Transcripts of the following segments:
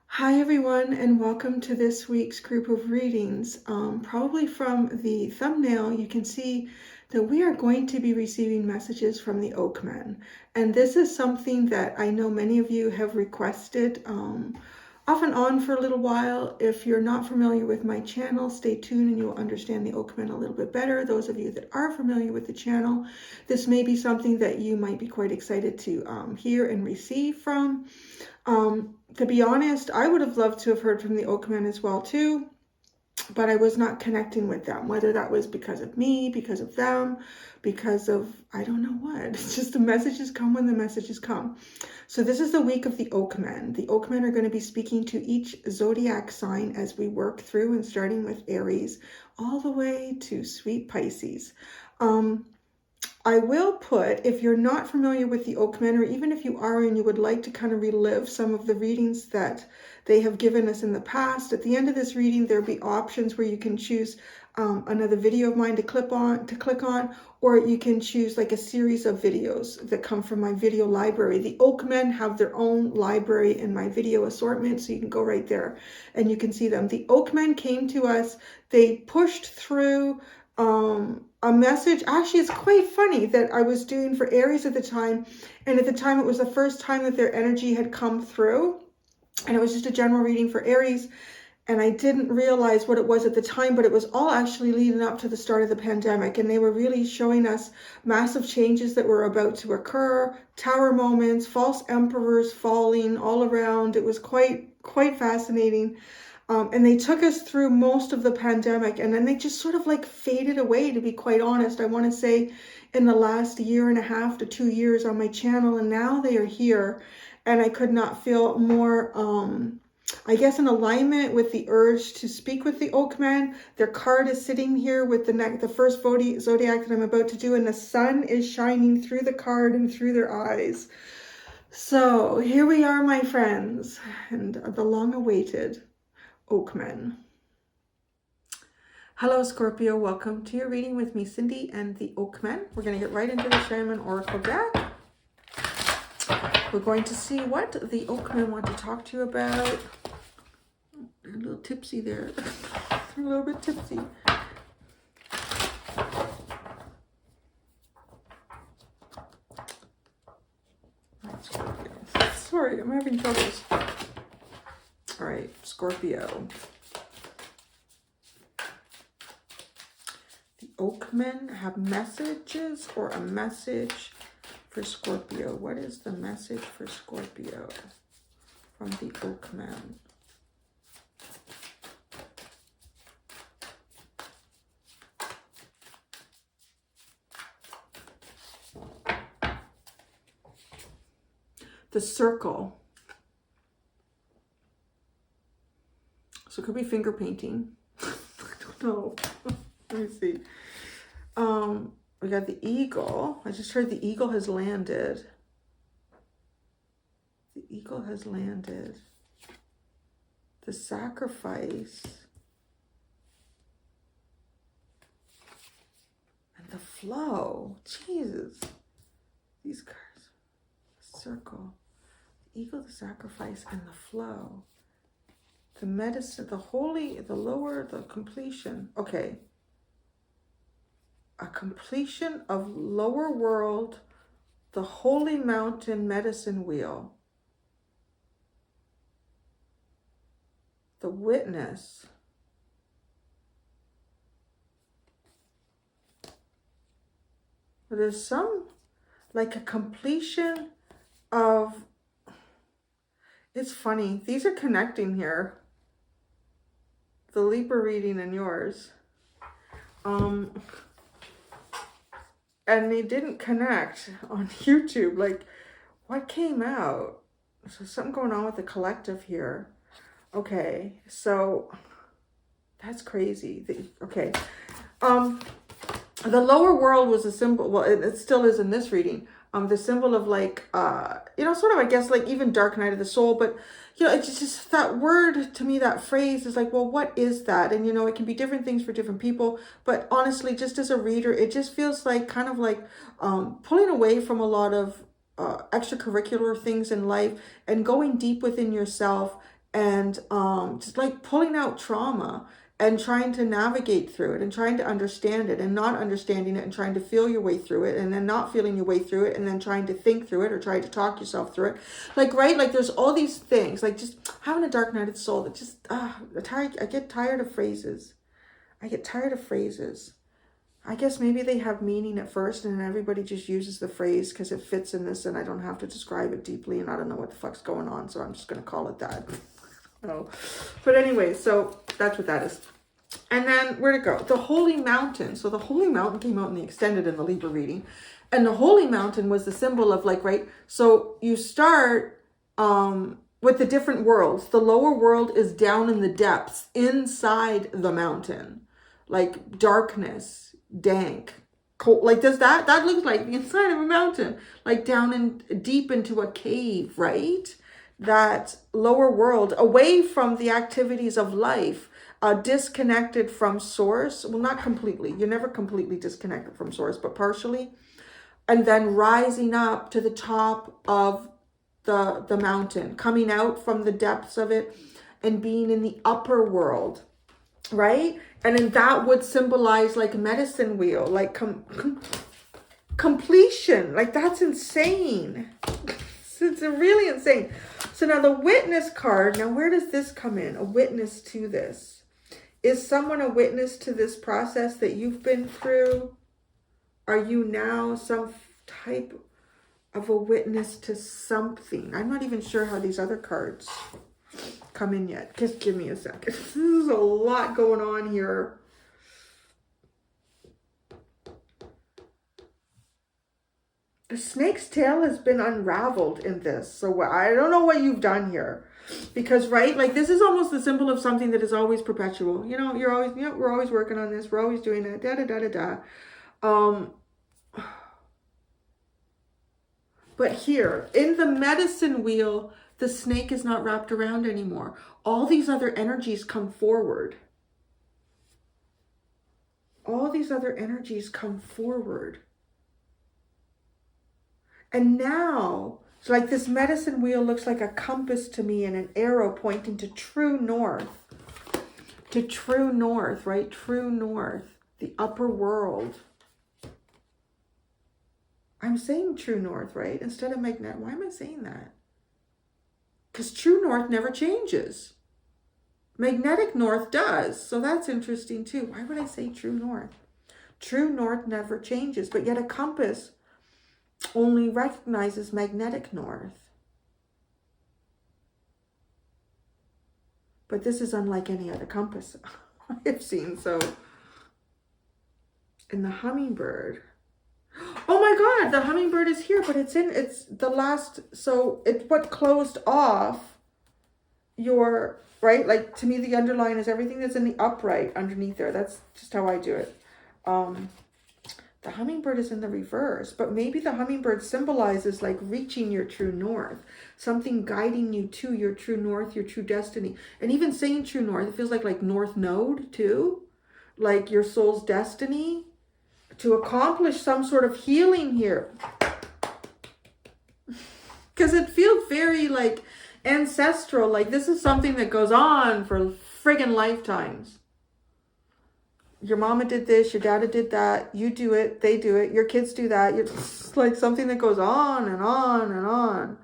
Hi everyone, and welcome to this week's group of readings. Probably from the thumbnail you can see that we are going to be receiving messages from the Oakmen, and this is something that I know many of you have requested off and on for a little while. If you're not familiar with my channel, stay tuned and you'll understand the Oakmen a little bit better. Those of you that are familiar with the channel, this may be something that you might be quite excited to hear and receive from. To be honest, I would have loved to have heard from the Oakmen as well too, but I was not connecting with them, whether that was because of me, because of them, because of, I don't know what. It's just the messages come when the messages come. So this is the week of the Oakmen. The Oakmen are going to be speaking to each zodiac sign as we work through, and starting with Aries all the way to sweet Pisces. I will put, if you're not familiar with the Oakmen, or even if you are and you would like to kind of relive some of the readings that they have given us in the past, at the end of this reading there'll be options where you can choose another video of mine to click on, or you can choose like a series of videos that come from my video library. The Oakmen have their own library in my video assortment, so you can go right there and you can see them. The Oakmen came to us, they pushed through a message. Actually, it's quite funny that I was doing for Aries at the time, and at the time it was the first time that their energy had come through, and it was just a general reading for Aries, and I didn't realize what it was at the time, but it was all actually leading up to the start of the pandemic, and they were really showing us massive changes that were about to occur, tower moments, false emperors falling all around. It was quite fascinating. And they took us through most of the pandemic, and then they just sort of like faded away, to be quite honest. I want to say in the last 1.5 to 2 years on my channel, and now they are here, and I could not feel more, I guess, in alignment with the urge to speak with the Oakmen. Their card is sitting here with the first zodiac that I'm about to do, and the sun is shining through the card and through their eyes. So here we are, my friends, and the long-awaited Oakmen. Hello Scorpio, welcome to your reading with me, Cindy, and the Oakmen. We're going to get right into the Shaman Oracle deck. We're going to see what the Oakmen want to talk to you about. They're a little tipsy there. They're a little bit tipsy. Right, Scorpio. Sorry, I'm having troubles. All right, Scorpio. The Oakmen have messages or a message for Scorpio. What is the message for Scorpio from the Oakmen? The Circle. So it could be finger painting. I don't know. Let me see. We got the Eagle. I just heard the Eagle has landed. The Eagle has landed. The Sacrifice. And the Flow. Jesus. These cards. The Circle. The Eagle, the Sacrifice, and the Flow. The Medicine, the Holy, the Lower, the Completion. Okay. A completion of Lower World, the Holy Mountain Medicine Wheel. The Witness. There's some, like a completion of, it's funny. These are connecting here. The Libra reading and yours. And they didn't connect on YouTube. Like, what came out? So something going on with the collective here. Okay, so that's crazy. Okay. The lower world was a symbol, well, it still is in this reading, the symbol of like, sort of, I guess, like even dark night of the soul. But, it's just that word to me, that phrase is like, well, what is that? And, it can be different things for different people. But honestly, just as a reader, it just feels like kind of like pulling away from a lot of extracurricular things in life and going deep within yourself and just like pulling out trauma and trying to navigate through it and trying to understand it and not understanding it and trying to feel your way through it and then not feeling your way through it and then trying to think through it or try to talk yourself through it. Like, right? Like there's all these things, like just having a dark night of the soul that just, I get tired of phrases. I get tired of phrases. I guess maybe they have meaning at first and everybody just uses the phrase because it fits in this and I don't have to describe it deeply and I don't know what the fuck's going on. So I'm just going to call it that. Oh, but anyway, so that's what that is. And then where'd it go? The Holy Mountain. So the Holy Mountain came out in the extended in the Libra reading. And the Holy Mountain was the symbol of like, right? So you start with the different worlds. The lower world is down in the depths inside the mountain. Like darkness, dank, cold. Like does that looks like the inside of a mountain. Like down in deep into a cave, right? That lower world, away from the activities of life, disconnected from source. Well, not completely. You're never completely disconnected from source, but partially. And then rising up to the top of the mountain, coming out from the depths of it and being in the upper world, right? And then that would symbolize like a medicine wheel, like completion. Like that's insane. It's really insane. So now the witness card, now where does this come in? A witness to this. Is someone a witness to this process that you've been through? Are you now some type of a witness to something? I'm not even sure how these other cards come in yet. Just give me a second. There's a lot going on here. The snake's tail has been unraveled in this. So I don't know what you've done here. Because, right, like this is almost the symbol of something that is always perpetual. You're always, we're always working on this. We're always doing it. But here, in the medicine wheel, the snake is not wrapped around anymore. All these other energies come forward. All these other energies come forward. And now, it's like this medicine wheel looks like a compass to me and an arrow pointing to true north. To true north, right? True north, the upper world. I'm saying true north, right? Instead of magnetic. Why am I saying that? Because true north never changes. Magnetic north does. So that's interesting too. Why would I say true north? True north never changes, but yet a compass only recognizes magnetic north. But this is unlike any other compass I've seen. So, in the hummingbird. Oh my God, the hummingbird is here, but it's the last, so it's what closed off your, right? Like to me, the underline is everything that's in the upright underneath there. That's just how I do it. The hummingbird is in the reverse, but maybe the hummingbird symbolizes like reaching your true north, something guiding you to your true north, your true destiny. And even saying true north, it feels like north node too, like your soul's destiny to accomplish some sort of healing here. Because it feels very like ancestral, like this is something that goes on for friggin' lifetimes. Your mama did this, your dada did that, you do it, they do it, your kids do that. It's like something that goes on and on and on.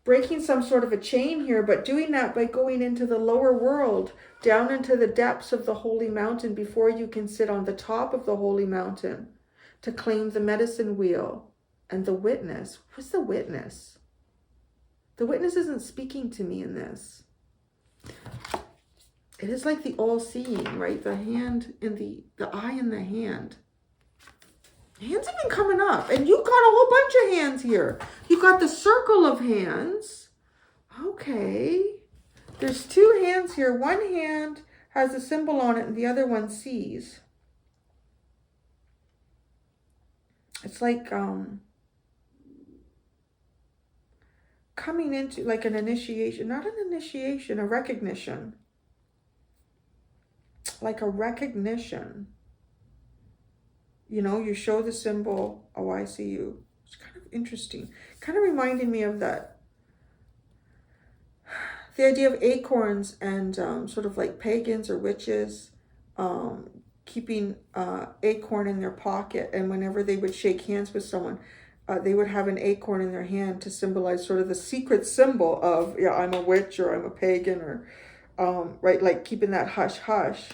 Breaking some sort of a chain here, but doing that by going into the lower world, down into the depths of the holy mountain before you can sit on the top of the holy mountain to claim the medicine wheel and the witness. What's the witness? The witness isn't speaking to me in this. It is like the all-seeing, right? The hand in the eye in the hand. Hands have been coming up. And you got a whole bunch of hands here. You got the circle of hands. Okay. There's two hands here. One hand has a symbol on it and the other one sees. It's like, coming into like an initiation, not an initiation, a recognition. Like a recognition. You know, you show the symbol, oh, I see you. It's kind of interesting. Kind of reminding me of that. The idea of acorns and sort of like pagans or witches keeping acorn in their pocket. And whenever they would shake hands with someone, they would have an acorn in their hand to symbolize sort of the secret symbol of, yeah, I'm a witch or I'm a pagan or, right, like keeping that hush hush,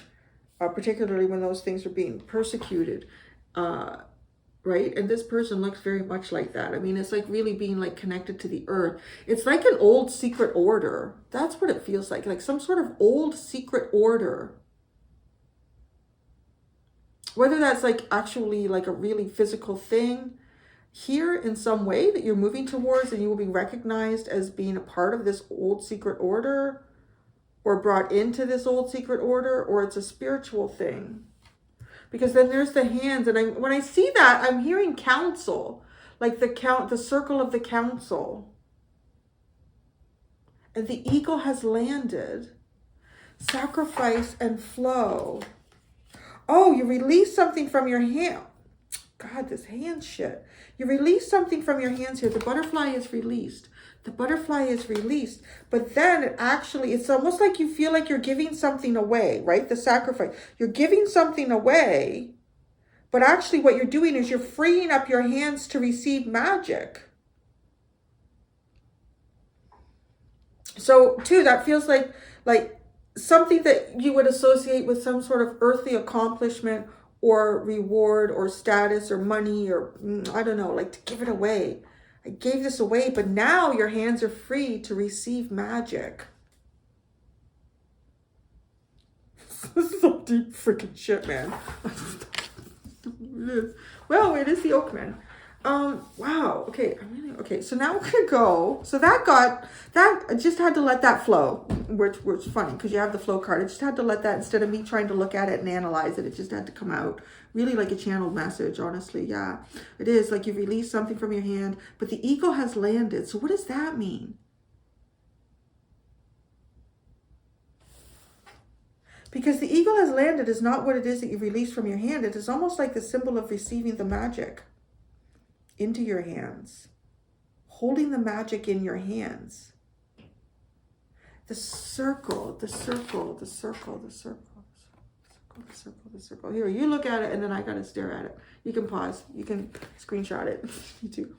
particularly when those things are being persecuted, right? And this person looks very much like that. I mean, it's like really being like connected to the earth. It's like an old secret order. That's what it feels like some sort of old secret order. Whether that's like actually like a really physical thing here in some way that you're moving towards and you will be recognized as being a part of this old secret order or brought into this old secret order, or it's a spiritual thing. Because then there's the hands, and when I see that, I'm hearing council, like the circle of the council. And the eagle has landed. Sacrifice and flow. Oh, you release something from your hand. God, this hand shit. You release something from your hands here. The butterfly is released. The butterfly is released. But then it's almost like you feel like you're giving something away, right? The sacrifice. You're giving something away. But actually what you're doing is you're freeing up your hands to receive magic. So too, that feels like something that you would associate with some sort of earthly accomplishment or reward or status or money or I don't know, like to give it away. I gave this away, but now your hands are free to receive magic. This is some deep freaking shit, man. It is. Well, it is the Oakman. Wow. Okay. So now we're gonna go. So I just had to let that flow, which was funny because you have the flow card. I just had to let that, instead of me trying to look at it and analyze it, it just had to come out. Really like a channeled message, honestly. Yeah, it is like you release something from your hand, but the eagle has landed. So what does that mean? Because the eagle has landed is not what it is that you release from your hand. It is almost like the symbol of receiving the magic into your hands, holding the magic in your hands. The circle, the circle, the circle, the circle, the circle, the circle. Here, you look at it and then I gotta stare at it. You can pause, you can screenshot it. You too.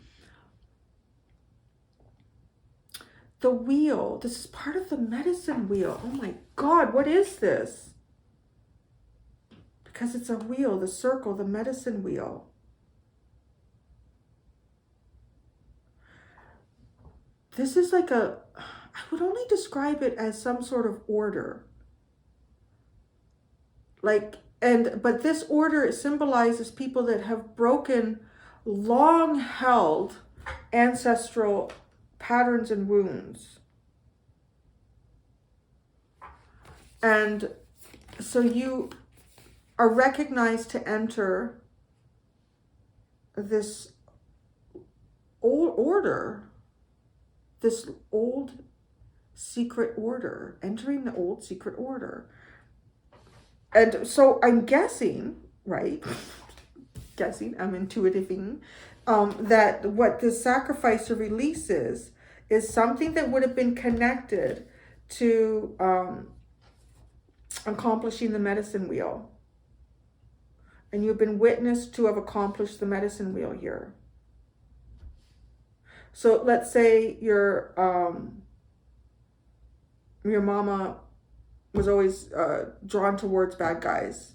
The wheel, this is part of the medicine wheel. Oh my God, what is this? Because it's a wheel, the circle, the medicine wheel. This is like I would only describe it as some sort of order. But this order symbolizes people that have broken long held ancestral patterns and wounds. And so you are recognized to enter this old order. This old secret order, entering the old secret order. And so I'm guessing, right? I'm intuiting, that what the sacrifice or release is something that would have been connected to accomplishing the medicine wheel. And you've been witnessed to have accomplished the medicine wheel here. So let's say your mama was always drawn towards bad guys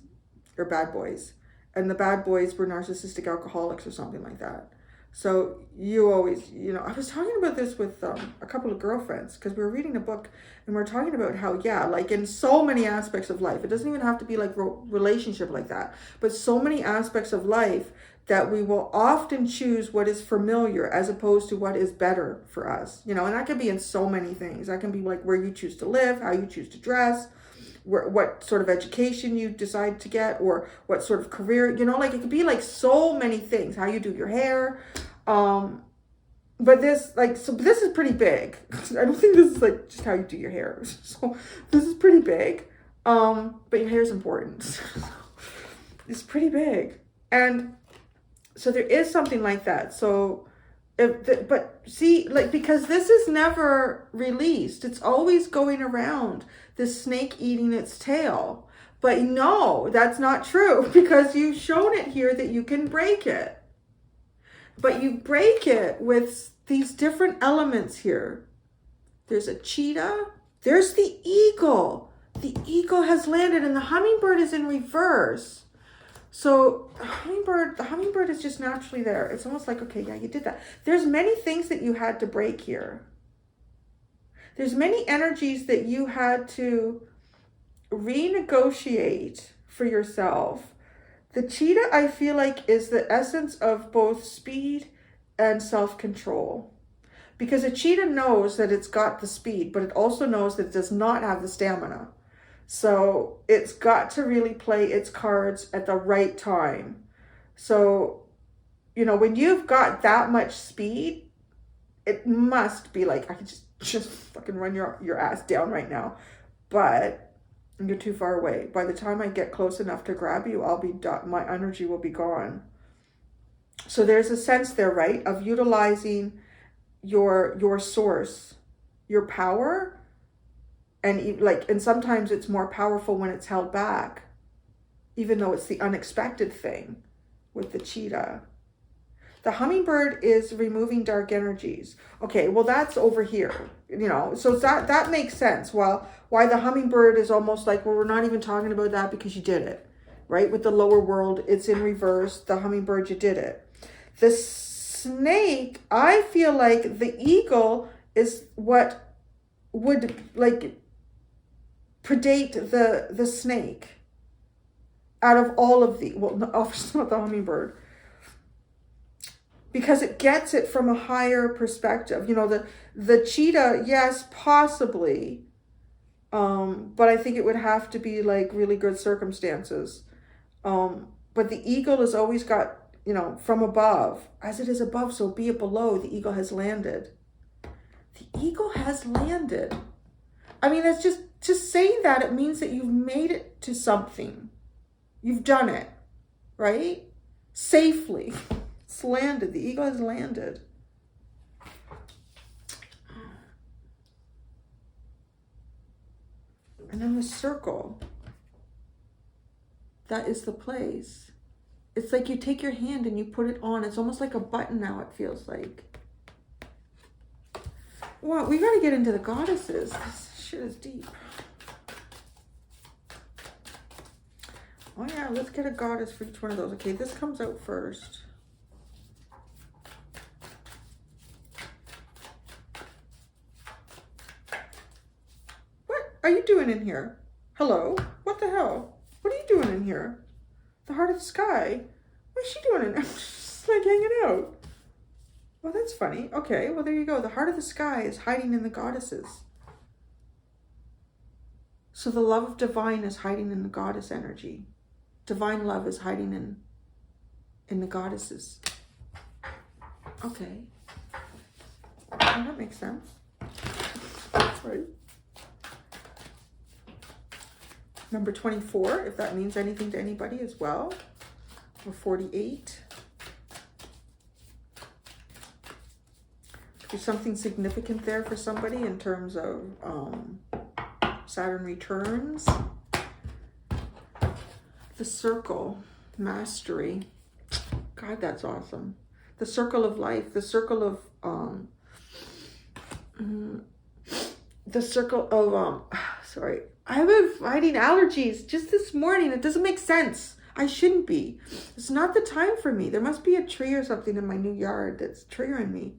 or bad boys, and the bad boys were narcissistic alcoholics or something like that. So you always, I was talking about this with a couple of girlfriends because we were reading a book and we're talking about how, yeah, like in so many aspects of life, it doesn't even have to be like relationship like that, but so many aspects of life that we will often choose what is familiar as opposed to what is better for us, and that can be in so many things. That can be like where you choose to live, how you choose to dress, what sort of education you decide to get, or what sort of career, like it could be like so many things, how you do your hair, But this, like, so this is pretty big. I don't think this is like just how you do your hair. So this is pretty big. But your hair is important. It's pretty big. And so there is something like that. So, but see, like, because this is never released. It's always going around, this snake eating its tail. But no, that's not true, because you've shown it here that you can break it. But you break it with these different elements here. There's a cheetah. There's the eagle. The eagle has landed, and the hummingbird is in reverse. So the hummingbird is just naturally there. It's almost like, okay, yeah, you did that. There's many things that you had to break here. There's many energies that you had to renegotiate for yourself. The cheetah, I feel like, is the essence of both speed and self-control. Because a cheetah knows that it's got the speed, but it also knows that it does not have the stamina. So it's got to really play its cards at the right time. So, you know, when you've got that much speed, it must be like, I could just fucking run your ass down right now. But you're too far away. By the time I get close enough to grab you, I'll be done. My energy will be gone. So there's a sense there, right, of utilizing your source, your power, and sometimes it's more powerful when it's held back, even though it's the unexpected thing with the cheetah. The hummingbird is removing dark energies. Okay, well, that's over here, you know, so that makes sense. Well, why the hummingbird is almost like, well, we're not even talking about that because you did it, right? With the lower world, it's in reverse. The hummingbird, you did it. The snake, I feel like the eagle is what would like predate the snake out of all of the, well, obviously not the hummingbird, because it gets it from a higher perspective. You know, the cheetah, yes, possibly, but I think it would have to be like really good circumstances. But the eagle has always got, you know, from above. As it is above, so be it below. The eagle has landed. The eagle has landed. I mean, it's just saying that, it means that you've made it to something. You've done it, right? Safely. It's landed. The eagle has landed. And then the circle. That is the place. It's like you take your hand and you put it on. It's almost like a button now, it feels like. Wow, we got to get into the goddesses. This shit is deep. Oh yeah, let's get a goddess for each one of those. Okay, this comes out first. What are you doing in here? Hello? What the hell? What are you doing in here? The heart of the sky. What's she doing in there? Just like hanging out. Well, that's funny. Okay, well, there you go. The heart of the sky is hiding in the goddesses. So the love of divine is hiding in the goddess energy. Divine love is hiding in the goddesses. Okay. Well, that makes sense. Right. Number 24, if that means anything to anybody as well. Or 48. There's something significant there for somebody in terms of Saturn returns. The circle, mastery. God, that's awesome. The circle of life, the circle of sorry. I've been fighting allergies just this morning. It doesn't make sense. I shouldn't be. It's not the time for me. There must be a tree or something in my new yard that's triggering me.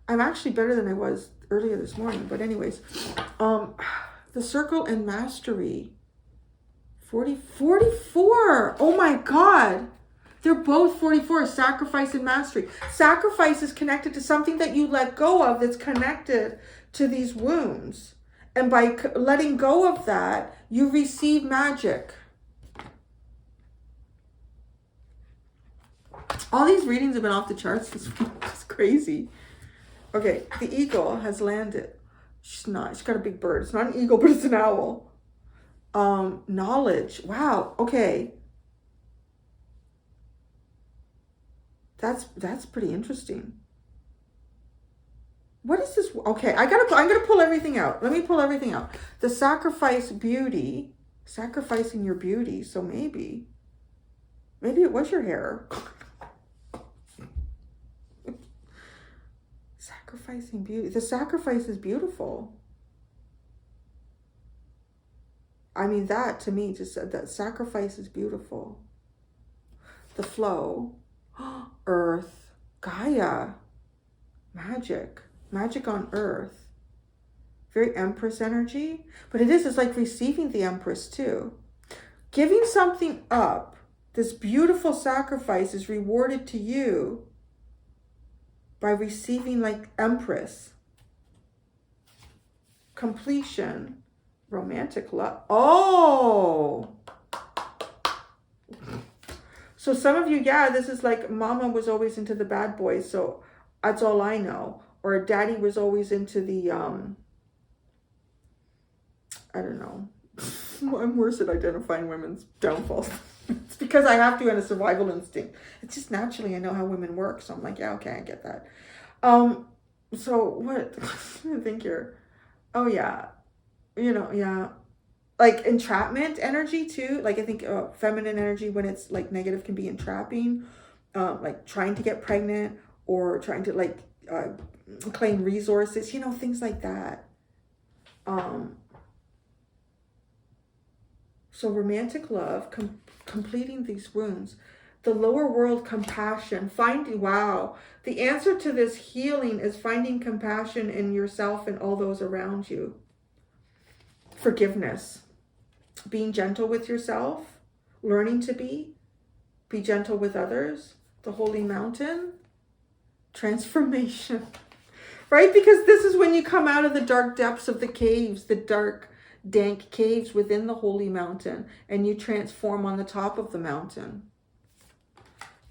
I'm actually better than I was earlier this morning. But anyways, the circle and mastery. 44. Oh my God. They're both 44. Sacrifice and mastery. Sacrifice is connected to something that you let go of that's connected to these wounds. And by letting go of that, you receive magic. All these readings have been off the charts this week. It's crazy. Okay, the eagle has landed. She's not. She's got a big bird. It's not an eagle, but it's an owl. Knowledge. Wow. Okay. That's pretty interesting. What is this? Okay, I'm gonna pull everything out. Let me pull everything out. The sacrifice beauty, sacrificing your beauty. So maybe it was your hair. Sacrificing beauty. The sacrifice is beautiful. I mean, that to me just said that sacrifice is beautiful. The flow, earth, Gaia, magic on earth. Very Empress energy, but it's like receiving the Empress too. Giving something up, this beautiful sacrifice is rewarded to you by receiving like Empress. Completion, romantic love. Oh! So some of you, yeah, this is like mama was always into the bad boys, so that's all I know. Or daddy was always into the, I don't know. I'm worse at identifying women's downfalls. It's because I have to in a survival instinct. It's just naturally, I know how women work. So I'm like, yeah, okay, I get that. So what, I think here. Oh yeah. Yeah. Like entrapment energy too. Like I think feminine energy when it's like negative can be entrapping. Like trying to get pregnant or trying to like claim resources, things like that. So romantic love, completing these wounds. The lower world compassion, the answer to this healing is finding compassion in yourself and all those around you. Forgiveness, being gentle with yourself, learning to be gentle with others. The holy mountain, transformation, right? Because this is when you come out of the dark depths of the caves, the dark, dank caves within the holy mountain, and you transform on the top of the mountain.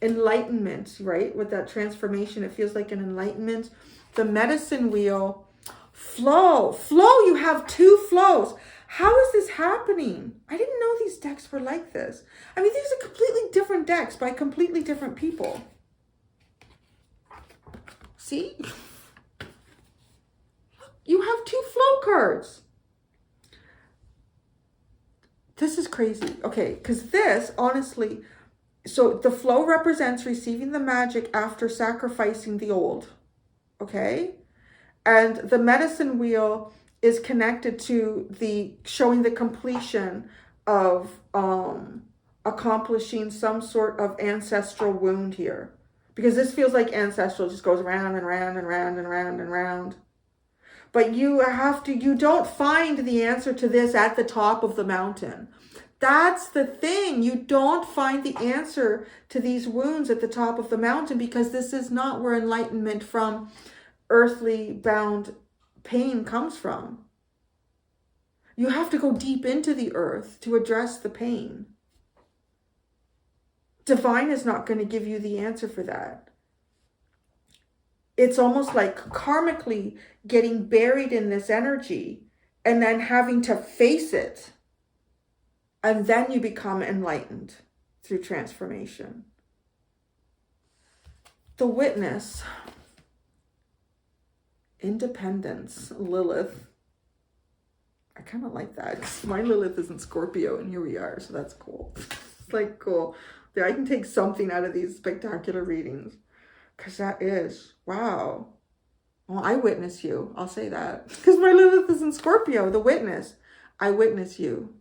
Enlightenment, right? With that transformation, it feels like an enlightenment. The medicine wheel, flow, you have 2 flows. How is this happening? I didn't know these decks were like this. I mean, these are completely different decks by completely different people. See? You have 2 flow cards. This is crazy. Okay, because this, honestly, so the flow represents receiving the magic after sacrificing the old. Okay? And the medicine wheel is connected to showing the completion of accomplishing some sort of ancestral wound here. Because this feels like ancestral, just goes round and round and round and round and round. But you don't find the answer to this at the top of the mountain. That's the thing. You don't find the answer to these wounds at the top of the mountain because this is not where enlightenment from earthly bound pain comes from. You have to go deep into the earth to address the pain. Divine is not going to give you the answer for that. It's almost like karmically getting buried in this energy and then having to face it. And then you become enlightened through transformation. The witness. Independence. Lilith. I kind of like that because my Lilith is in Scorpio and here we are. So that's cool. It's like cool. I can take something out of these spectacular readings. Because that is, wow. Well, I witness you. I'll say that. Because my Lilith is in Scorpio, the witness. I witness you.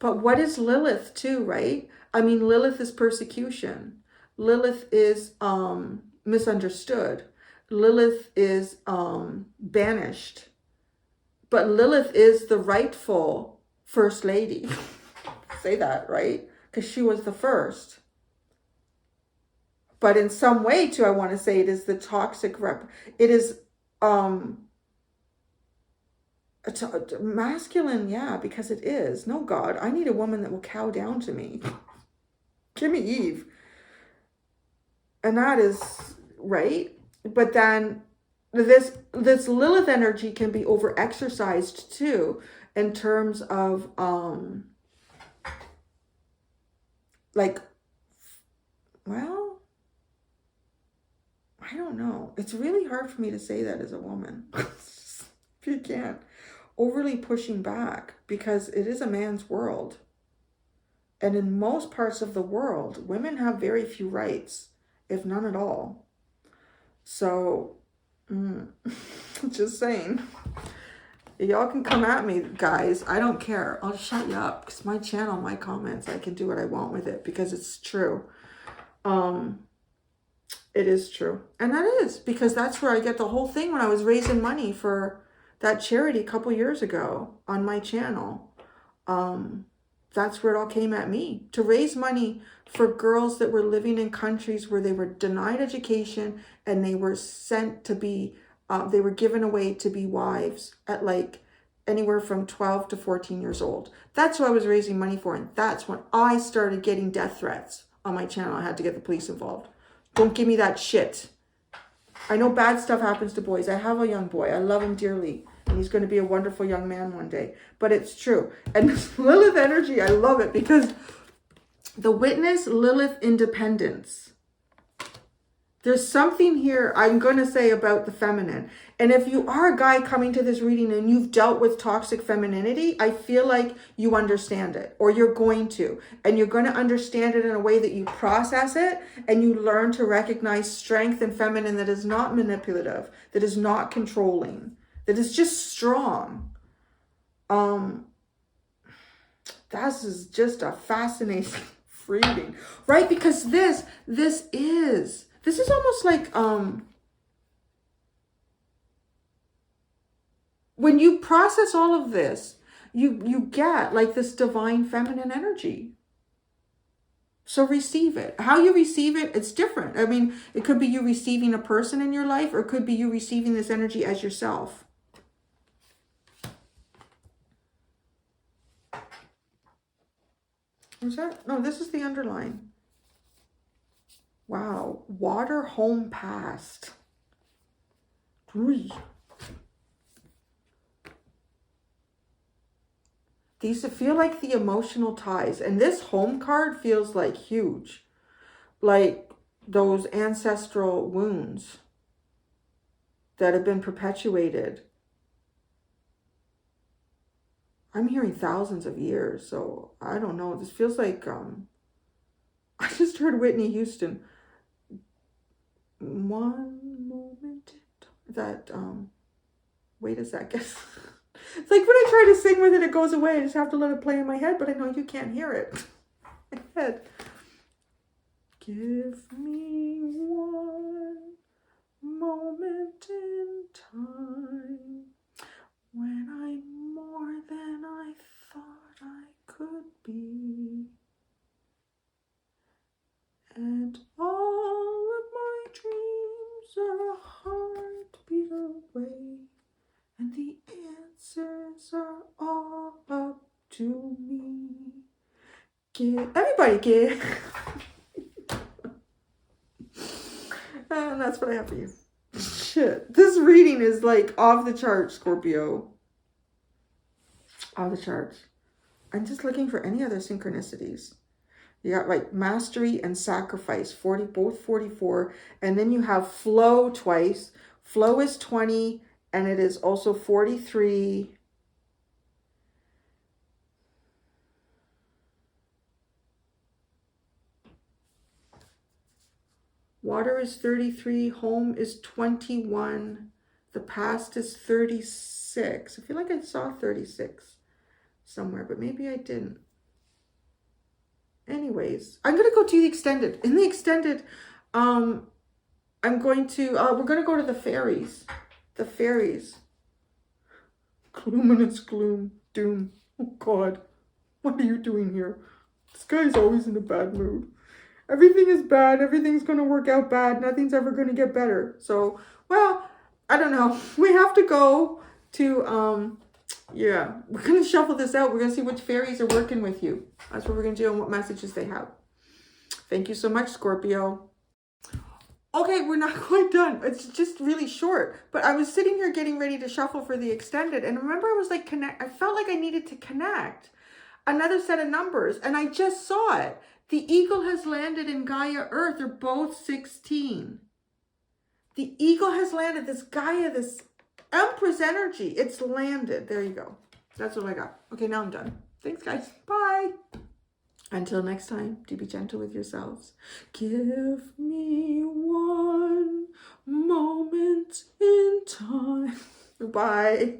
But what is Lilith too, right? I mean, Lilith is persecution. Lilith is misunderstood. Lilith is banished. But Lilith is the rightful first lady. Say that, right? Because she was the first. But in some way too, I want to say it is the toxic it is masculine, yeah, because it is. No, God, I need a woman that will cow down to me. Give me Eve. And that is right. But then this Lilith energy can be over exercised too, in terms of like, well, I don't know. It's really hard for me to say that as a woman. If you can't. Overly pushing back, because it is a man's world. And in most parts of the world, women have very few rights, if none at all. So, just saying. Y'all can come at me, guys. I don't care. I'll shut you up, because my channel, my comments, I can do what I want with it, because it's true. It is true. And that is, because that's where I get the whole thing when I was raising money for that charity a couple years ago on my channel. That's where it all came at me, to raise money for girls that were living in countries where they were denied education, and they were sent to be, they were given away to be wives at like anywhere from 12 to 14 years old. That's what I was raising money for. And that's when I started getting death threats on my channel. I had to get the police involved. Don't give me that shit. I know bad stuff happens to boys. I have a young boy. I love him dearly. And he's going to be a wonderful young man one day. But it's true. And this Lilith energy, I love it, because the witness, Lilith independence. There's something here I'm going to say about the feminine. And if you are a guy coming to this reading and you've dealt with toxic femininity, I feel like you understand it, or you're going to. And you're going to understand it in a way that you process it, and you learn to recognize strength and feminine that is not manipulative, that is not controlling, that is just strong. This is just a fascinating reading, right? Because this is almost like, when you process all of this, you get like this divine feminine energy. So receive it. How you receive it, it's different. I mean, it could be you receiving a person in your life, or it could be you receiving this energy as yourself. What's that? No, this is the underline. Wow. Water home past. Ooh. These feel like the emotional ties. And this home card feels like huge. Like those ancestral wounds that have been perpetuated. I'm hearing thousands of years. So I don't know. This feels like, I just heard Whitney Houston. One moment. That, wait a second. It's like when I try to sing with it, it goes away. I just have to let it play in my head, but I know you can't hear it. My head. Give me one moment in time when I'm more than I thought I could be, and all of my dreams are a heartbeat away, and the answers are all up to me. Everybody get. And that's what I have for you. Shit. This reading is like off the charts, Scorpio. Off the charts. I'm just looking for any other synchronicities. You got like mastery and sacrifice, both 44. And then you have flow twice. Flow is 20. And it is also 43. Water is 33. Home is 21. The past is 36. I feel like I saw 36 somewhere, but maybe I didn't. Anyways, I'm going to go to the extended. In the extended, I'm going to, we're going to go to the fairies. The fairies. Luminous gloom, doom. Oh God, what are you doing here? This guy's always in a bad mood. Everything is bad. Everything's going to work out bad. Nothing's ever going to get better. So, well, I don't know. We have to go to, yeah, we're going to shuffle this out. We're going to see which fairies are working with you. That's what we're going to do and what messages they have. Thank you so much, Scorpio. Okay, we're not quite done. It's just really short. But I was sitting here getting ready to shuffle for the extended. And remember, I was like, I felt like I needed to connect another set of numbers. And I just saw it. The eagle has landed in Gaia Earth. They're both 16. The eagle has landed. This Gaia, this Empress energy. It's landed. There you go. That's what I got. Okay, now I'm done. Thanks, guys. Bye. Until next time, do be gentle with yourselves. Give me one moment in time. Bye.